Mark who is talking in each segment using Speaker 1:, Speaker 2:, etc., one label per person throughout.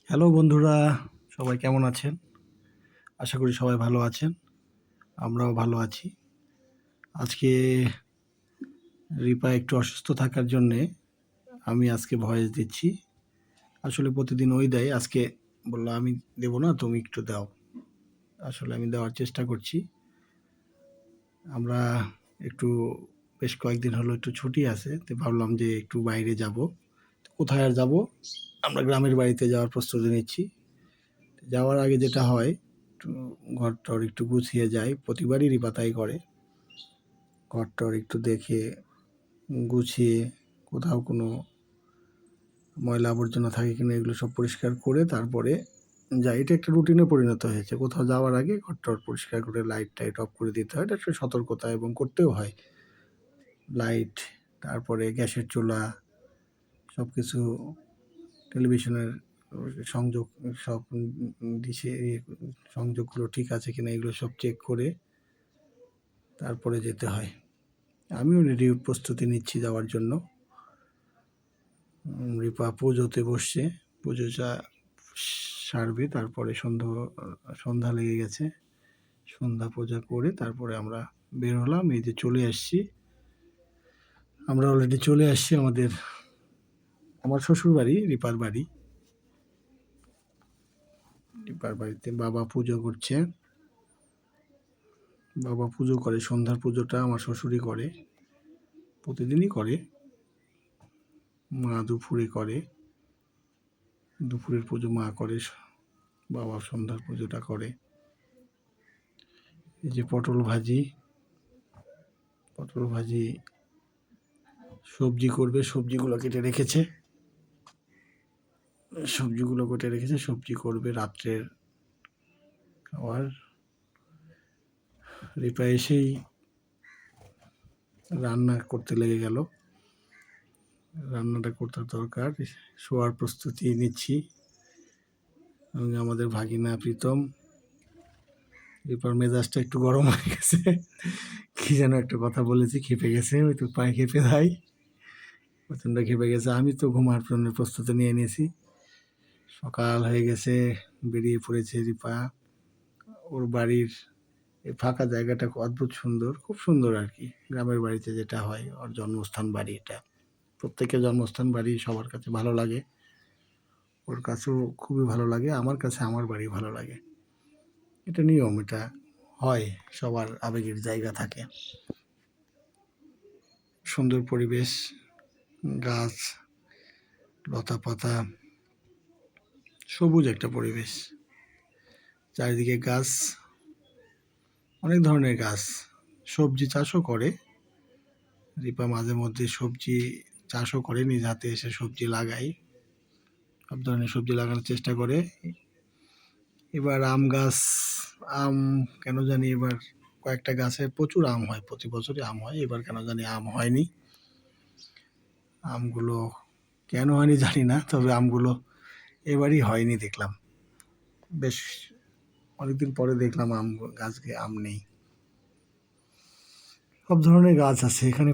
Speaker 1: Hello বন্ধুরা, সবাই কেমন আছেন? আশা করি সবাই ভালো আছেন। আমরাও ভালো আছি। আজকে রিপা একটু অসুস্থ থাকার জন্যে আমি আজকে ভয়েস দিচ্ছি। আসলে প্রতিদিন ওই দেয়, আজকে বলল আমি দেব না, তুমি একটু দাও। আসলে আমি দেওয়ার চেষ্টা করছি। আমরা একটু বেশ কয়েকদিন হলো একটু ছুটি আছে, তো ভাবলাম যে একটু বাইরে যাব। কোথায় আর যাব? আমরা গ্রামের বাড়িতে যাওয়ার প্রস্তুতি নিচ্ছি। যাওয়ার আগে যেটা হয়, একটু ঘর-টর একটু গুছিয়ে যাই। প্রতিবারই রিপা তাই করে। ঘর-টর একটু দেখে গুছিয়ে কোথাও কোনো ময়লা আবর্জনা থাকে কিনা এগুলো সব পরিষ্কার করে তারপরে যাই। এটা একটা রুটিনে পরিণত হয়েছে। কোথাও যাওয়ার আগে ঘর-টর পরিষ্কার করে লাইট-টাইট অফ করে দিতে হয়। এটা একটা সতর্কতা এবং করতেও হয়। লাইট, তারপরে গ্যাসের চুলা, সবকিছু, টেলিভিশনের সংযোগ, সব ডিশে সংযোগগুলো ঠিক আছে কিনা এগুলো সব চেক করে তারপরে যেতে হয়। আমিও রেডি প্রস্তুতি নিচ্ছি যাওয়ার জন্য। রিপা পুজোতে বসছে। পুজোটা সারবে, তারপরে সন্ধ্যা লেগে গেছে। সন্ধ্যা পূজা করে তারপরে আমরা বের হলাম। এই যে চলে আসছি, আমরা অলরেডি চলে আসছি আমার শ্বশুর বাড়ি, রিপার বাড়ি। রিপার বাড়িতে বাবা পুজো করছে। বাবা পুজো করে, সন্ধ্যার পুজোটা আমার শ্বশুরই করে, প্রতিদিনই করে। মা দুপুরে করে, দুপুরের পুজো মা করে, বাবা সন্ধ্যার পুজোটা করে। এই যে পটল ভাজি, সবজি করবে, সবজিগুলো কেটে রেখেছে। সবজি করবে রাত্রের খাবার। রিপা এসেই রান্না করতে লেগে গেল। রান্নাটা করতে দরকার, শোয়ার প্রস্তুতি নিচ্ছি। এবং আমাদের ভাগিনা প্রীতম, রিপার মেজাজটা একটু গরম হয়ে গেছে। কি যেন একটা কথা বলেছি, খেপে গেছে, হয়তো পায়ে খেপে যায়, প্রচণ্ড খেপে গেছে। আমি তো ঘুমার জন্য প্রস্তুতি নিয়ে নিয়েছি। সকাল হয়ে গেছে, বেরিয়ে পড়েছে রিপা। ওর বাড়ির এই ফাঁকা জায়গাটা খুব অদ্ভুত সুন্দর, খুব সুন্দর আর কি। গ্রামের বাড়িতে যেটা হয়, ওর জন্মস্থান বাড়ি এটা। প্রত্যেকের জন্মস্থান বাড়ি সবার কাছে ভালো লাগে। ওর কাছেও খুবই ভালো লাগে, আমার কাছে আমার বাড়ি ভালো লাগে। এটা নিয়ম, এটা হয়, সবার আবেগের জায়গা থাকে। সুন্দর পরিবেশ, গাছ, লতা পাতা, সবুজ একটা পরিবেশ। চারিদিকে গাছ, অনেক ধরনের গাছ। সবজি চাষও করে রিপা, মাঝে মধ্যে সবজি চাষও করে, নিজ হাতে এসে সবজি লাগায়, সব ধরনের সবজি লাগানোর চেষ্টা করে। এবার আম গাছ, আম কেন জানি এবার কয়েকটা গাছে প্রচুর আম হয়, প্রতি বছরই আম হয়, এবার কেন জানি আম হয়নি। আমগুলো কেন হয়নি জানি না, তবে আমগুলো এবারই হয়নি দেখলাম। বেশ অনেকদিন পরে দেখলাম গাছকে আম নেই। সব ধরনের গাছ আছে এখানে,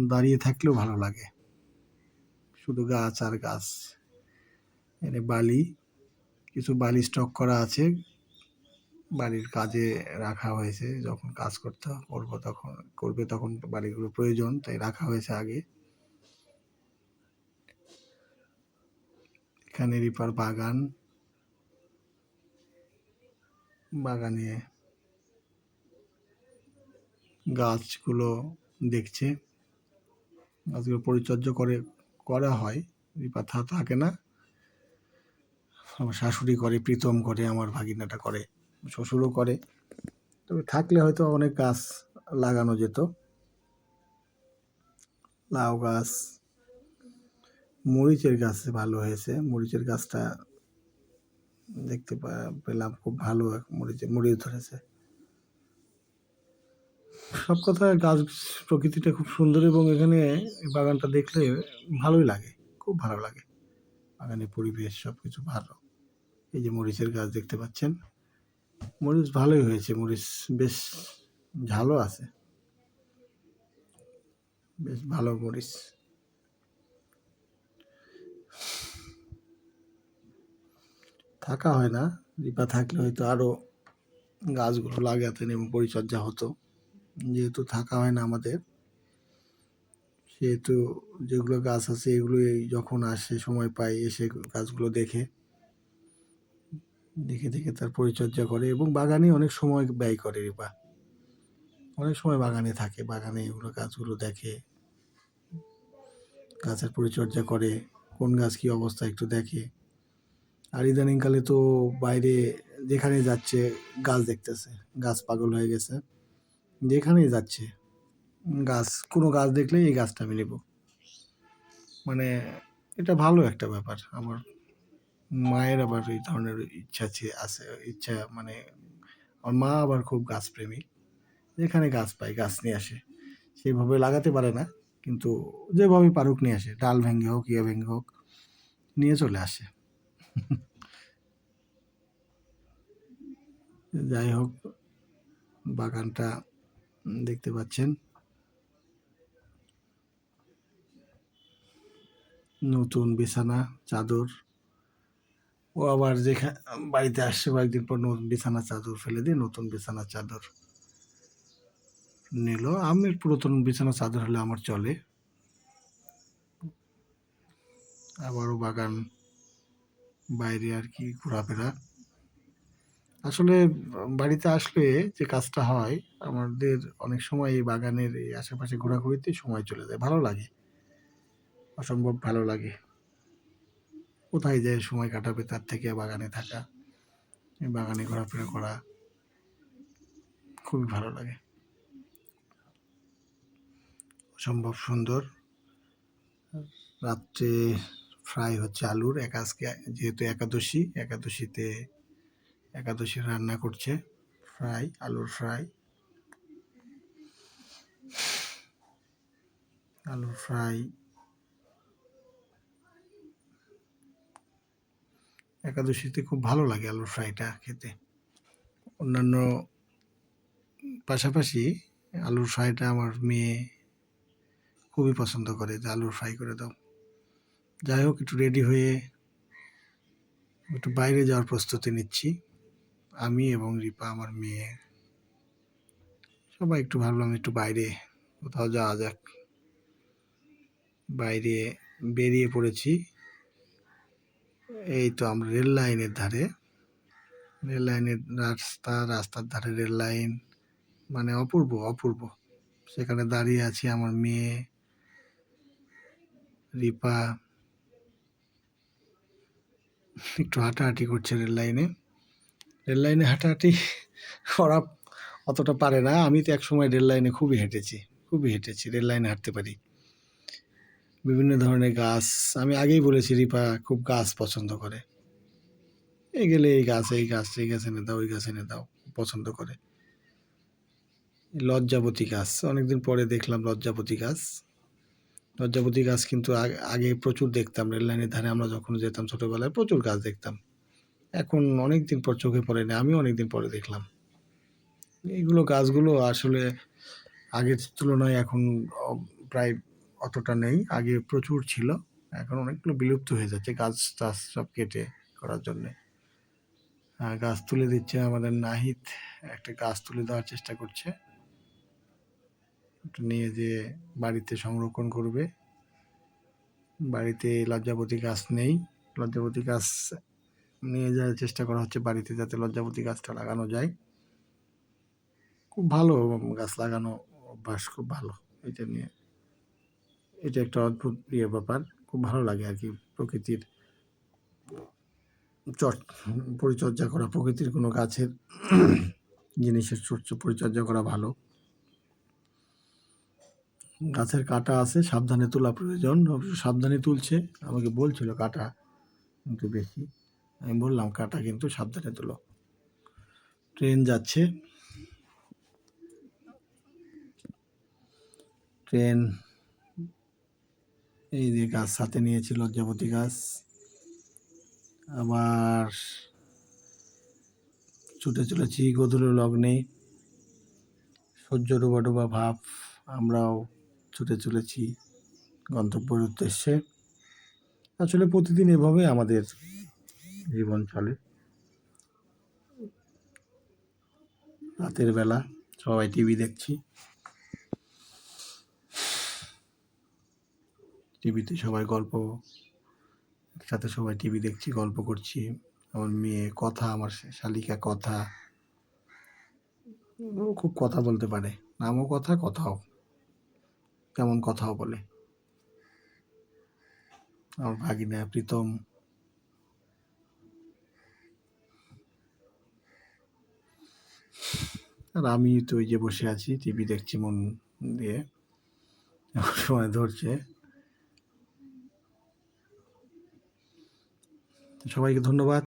Speaker 1: দাঁড়িয়ে থাকলেও ভালো লাগে, শুধু গাছ আর গাছ। এখানে কিছু বালি স্টক করা আছে, বাড়ির কাজে রাখা হয়েছে। যখন কাজ করবে তখন বাড়িগুলো প্রয়োজন, তাই রাখা হয়েছে আগে। এখানে রিপার বাগানে গাছগুলো দেখছে, গাছগুলো পরিচর্যা করা হয়। রিপা থাকে না, আমার শাশুড়ি করে, প্রীতম করে, আমার ভাগিনাটা করে, শ্বশুরও করে। তবে থাকলে হয়তো অনেক গাছ লাগানো যেত। লাউ গাছ, মরিচের গাছ ভালো হয়েছে। মরিচের গাছটা দেখতে পেলাম, খুব ভালো মরিচ ধরেছে। সব কথা, গাছ প্রকৃতিটা খুব সুন্দর এবং এখানে বাগানটা দেখলে ভালোই লাগে, খুব ভালো লাগে। বাগানের পরিবেশ সবকিছু ভালো। এই যে মরিচের গাছ দেখতে পাচ্ছেন, মরিচ ভালোই হয়েছে, মরিচ বেশ ঝালও আছে, বেশ ভালো মরিচ। থাকা হয় না। রিপা থাকলে হয়তো আরও গাছগুলো লাগাতেন এবং পরিচর্যা হতো। যেহেতু থাকা হয় না আমাদের, সেহেতু যেগুলো গাছ আছে এগুলোই যখন আসে সময় পাই এসে গাছগুলো দেখে দেখে দেখে তার পরিচর্যা করে এবং বাগানে অনেক সময় ব্যয় করে রিপা। অনেক সময় বাগানে থাকে, বাগানে এগুলো গাছগুলো দেখে, গাছের পরিচর্যা করে, কোন গাছ কী অবস্থা একটু দেখে। আর ইদানিংকালে তো বাইরে যেখানে যাচ্ছে গাছ দেখতেছে, গাছ পাগল হয়ে গেছে। যেখানেই যাচ্ছে গাছ, কোনো গাছ দেখলেই এই গাছটা আমি নেব। মানে এটা ভালো একটা ব্যাপার। আমার মায়ের আবার এই ধরনের ইচ্ছা আছে, ইচ্ছা মানে আমার মা আবার খুব গাছপ্রেমী। যেখানে গাছ পায় গাছ নিয়ে আসে। সেইভাবে লাগাতে পারে না, কিন্তু যেভাবে পারুক নিয়ে আসে। ডাল ভেঙে হোক, ইয়ে ভেঙে হোক, নিয়ে চলে আসে। যাই হোক, বাগানটা দেখতে পাচ্ছেন। নতুন বিছানা, চাদর। ও আবার বাড়িতে আসছে কয়েকদিন পর নতুন বিছানা চাদর ফেলে দিয়ে নতুন বিছানা চাদর নিল। আমি পুরাতন বিছানা চাদর হলে আমার চলে। আবারও বাগান, বাইরে আর কি ঘোরাফেরা। আসলে বাড়িতে আসলে যে কাজটা হয়, আমাদের অনেক সময় এই বাগানের এই আশেপাশে ঘোরাঘুরিতে সময় চলে যায়। ভালো লাগে, অসম্ভব ভালো লাগে। কোথায় যায় সময় কাটাবে তার থেকে বাগানে থাকা, এই বাগানে ঘোরাফেরা করা খুবই ভালো লাগে। অসম্ভব সুন্দর। রাত্রে ফ্রাই হচ্ছে আলুর, আজকে যেহেতু একাদশী রান্না করছে। ফ্রাই, আলুর ফ্রাই, আলুর ফ্রাই। একাদশীতে খুব ভালো লাগে আলুর ফ্রাইটা খেতে। অন্যান্য পাশাপাশি আলুর ফ্রাইটা আমার মেয়ে খুবই পছন্দ করে, যে আলুর ফ্রাই করে দাও। যাই হোক, একটু রেডি হয়ে একটু বাইরে যাওয়ার প্রস্তুতি নিচ্ছি। আমি এবং রিপা, আমার মেয়ে, সবাই একটু ভাবলাম একটু বাইরে কোথাও যাওয়া যাক। বাইরে বেরিয়ে পড়েছি। এই তো আমরা রেল লাইনের ধারে, রেল লাইনের রাস্তার ধারে রেল লাইন, মানে অপূর্ব অপূর্ব। সেখানে দাঁড়িয়ে আছি, আমার মেয়ে রিপা একটু হাঁটাহাঁটি করছে রেল লাইনে। রেল লাইনে হাঁটাহাঁটি করা অতটা পারে না। আমি তো একসময় রেল লাইনে খুবই হেঁটেছি, রেল লাইনে হাঁটতে পারি। বিভিন্ন ধরনের গাছ, আমি আগেই বলেছি রিপা খুব গাছ পছন্দ করে। এই গেলে এই গাছ এনে দাও, ওই গাছ এনে দাও, পছন্দ করে। লজ্জাবতী গাছ, অনেকদিন পরে দেখলাম লজ্জাবতী গাছ। লজ্জাবতী গাছ কিন্তু আগে প্রচুর দেখতাম রেল লাইনের ধারে। আমরা যখন যেতাম ছোটবেলায় প্রচুর গাছ দেখতাম। এখন অনেকদিন পর চোখে পড়ে না, আমি অনেকদিন পরে দেখলাম। এইগুলো গাছগুলো আসলে আগের তুলনায় এখন প্রায় অতটা নেই। আগে প্রচুর ছিল, এখন অনেকগুলো বিলুপ্ত হয়ে যাচ্ছে গাছ টাছ সব কেটে করার জন্যে। গাছ তুলে দিচ্ছে আমাদের নাহিদ, একটা গাছ তুলে দেওয়ার চেষ্টা করছে, নিয়ে যেয়ে বাড়িতে সংরক্ষণ করবে। বাড়িতে লজ্জাবতী গাছ নেই, লজ্জাবতী গাছ নিয়ে যাওয়ার চেষ্টা করা হচ্ছে বাড়িতে, যাতে লজ্জাবতী গাছটা লাগানো যায়। খুব ভালো গাছ লাগানো অভ্যাস, খুব ভালো। এটা নিয়ে এটা একটা অদ্ভুত ব্যাপার, খুব ভালো লাগে আর কি। প্রকৃতির পরিচর্যা করা, প্রকৃতির কোনো গাছের জিনিসের পরিচর্যা করা ভালো। গাছের কাঁটা আছে, সাবধানে তোলা প্রয়োজন। অবশ্য সাবধানে তুলছে, আমাকে বলছিল কাঁটা কিন্তু বেশি। আমি বললাম কাঁটা কিন্তু সাবধানে তোলো। ট্রেন যাচ্ছে, ট্রেন। এই যে গাছ সাথে নিয়েছি, লজ্জাবতী গাছ। আবার ছুটে চলেছি গোধূলি লগ্নে, সূর্য ডোবা ডোবা ভাব। আমরাও ছুটে চলেছি গন্তব্যের উদ্দেশ্যে। আসলে প্রতিদিন এভাবে আমাদের জীবন চলে। রাতের বেলা সবাই টিভি দেখছি, টিভিতে সবাই গল্প, একসাথে সবাই টিভি দেখছি, গল্প করছি। আমার মেয়ে কথা, আমার শালিকা কথা, ও খুব কথা বলতে পারে, নামও কথা, কথাও, কেমন কথাও বলে। আমার ভাগিনা প্রীতম, আর আমি তো ওই যে বসে আছি, টিভি দেখছি মন দিয়ে, এমন সময় ধরছে। সবাইকে ধন্যবাদ।